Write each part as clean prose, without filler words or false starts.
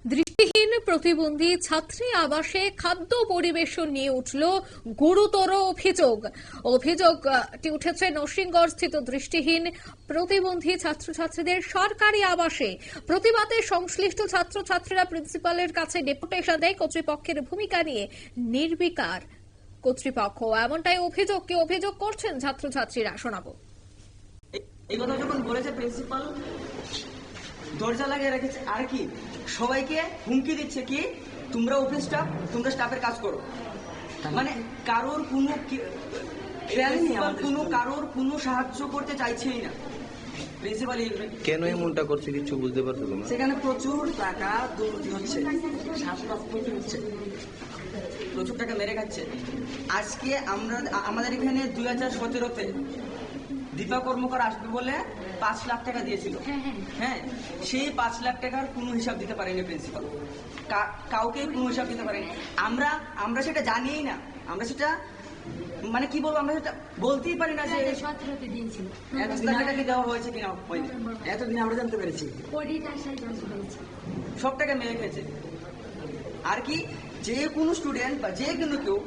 দৃষ্টিহীন প্রতিবন্ধী ছাত্রী আবাসে খাদ্য পরিবেশন নিয়ে উঠল গুরুতর অভিযোগটি উঠেছে নরসিংগড় স্থিত দৃষ্টিহীন প্রতিবন্ধী ছাত্রছাত্রীদের সরকারি আবাসে। প্রতিবাদে সংশ্লিষ্ট ছাত্রছাত্রীরা প্রিন্সিপালের কাছে ডেপুটেশন দেয়। কর্তৃপক্ষের ভূমিকা নিয়ে নির্বিকার কর্তৃপক্ষ, এমনটাই অভিযোগ করছেন ছাত্রছাত্রীরা। শোনাবো। এই কথা যখন বলেছে প্রিন্সিপাল দরজা লাগিয়ে রেখেছে, আর কি সবাইকে হুমকি দিচ্ছে কি তোমরা অফিস স্টাফ, তোমরা স্টাফের কাজ করো। মানে কারোর কোনো সাহায্য করতে চাইছেই না প্রিন্সিপাল। কেন এমনটা করছে কিছু বুঝতে পারছো না? সেখানে প্রচুর টাকা দুর্নীতি হচ্ছে, হচ্ছে, প্রচুর টাকা মেরে খাচ্ছে। আজকে আমাদের এখানে 2017-তে দীপা কর্মকার আসবে বলে 5 লাখ টাকা দিয়েছিল। হ্যাঁ, সেই 5 লাখ টাকার কোনো হিসাব দিতে পারেনি প্রিন্সিপাল, কাউকে কোনো হিসাব দিতে পারেনি। আমরা সেটা জানিই না, আমরা সেটা মানে কি বলবো, আমরা সেটা বলতেই পারি না যে টাকা দেওয়া হয়েছে কিনা হয়নি। এতদিন আমরা জানতে পেরেছি সব টাকা মেরে খেয়েছে। আর কি যে কোনো স্টুডেন্ট বা যে কোনো কেউ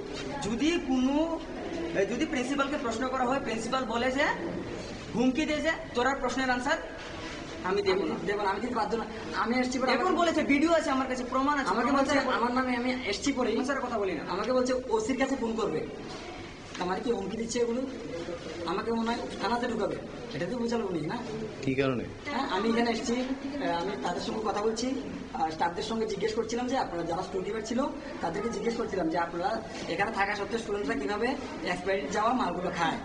যদি প্রিন্সিপালকে প্রশ্ন করা হয়, প্রিন্সিপাল বলে যে হুমকি দিয়েছে তোরা প্রশ্নের আনসার আমি দেবো না, আমি দিতে বাধ্য না। আমি এসছি এখন বলেছে, ভিডিও আছে আমার কাছে, প্রমাণ আছে। আমাকে বলছে আমার নামে আমি এসছি পরে স্যার কথা বলি না, আমাকে বলছে ওসির কাছে ফোন করবে। আমার কি হুমকি দিচ্ছে এগুলো? আমাকে মনে হয় থানাতে ঢুকাবে, এটা তো বোঝালো উনি না। কি কারণে? হ্যাঁ, আমি এখানে এসেছি, আমি তাদের সঙ্গে কথা বলছি, স্টাফদের সঙ্গে জিজ্ঞেস করছিলাম যে আপনারা যারা স্টুডেন্ট ছিল তাদেরকে জিজ্ঞেস করছিলাম যে আপনারা এখানে থাকা সত্ত্বেও স্টুডেন্টরা কিভাবে এক্সপায়ারি যাওয়া মালগুলো খায়।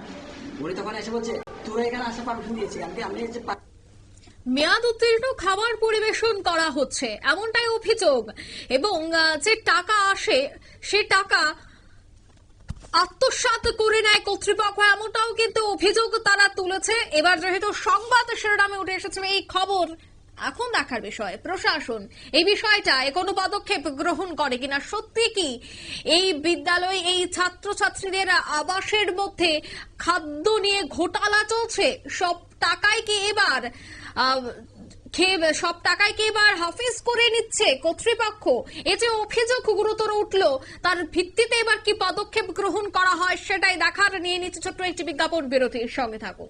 উনি তখন এসে বলছে তোরা এখানে আসার পারমিশন দিয়েছি। আমি যে মেয়াদ উত্তীর্ণ খাবার পরিবেশন করা হচ্ছে এমনটাই অভিযোগ, এবং যে টাকা আসে সে টাকা আত্মসাৎ করে নেয় কর্তৃপক্ষ, এমনটাও কিন্তু অভিযোগ তারা তুলেছে। এবার যেহেতু সংবাদ শিরোনামে উঠে এসেছে এই খবর, এখন দেখার বিষয় প্রশাসন এই বিষয়টা কোনো পদক্ষেপ গ্রহণ করে কিনা। সত্যি কি এই বিদ্যালয়, এই ছাত্রছাত্রীদের আবাসের মধ্যে খাদ্য নিয়ে ঘোটালা চলছে? সব টাকাই কি এবার হাফিজ করে নিচ্ছে কর্তৃপক্ষ? এ যে অভিযোগ গুরুতর উঠল, তার ভিত্তিতে এবার কি পদক্ষেপ গ্রহণ করা হয় সেটাই দেখার। নিয়ে নিচ্ছে ছোট্ট একটি বিজ্ঞাপন বিরতির সঙ্গে থাকুন।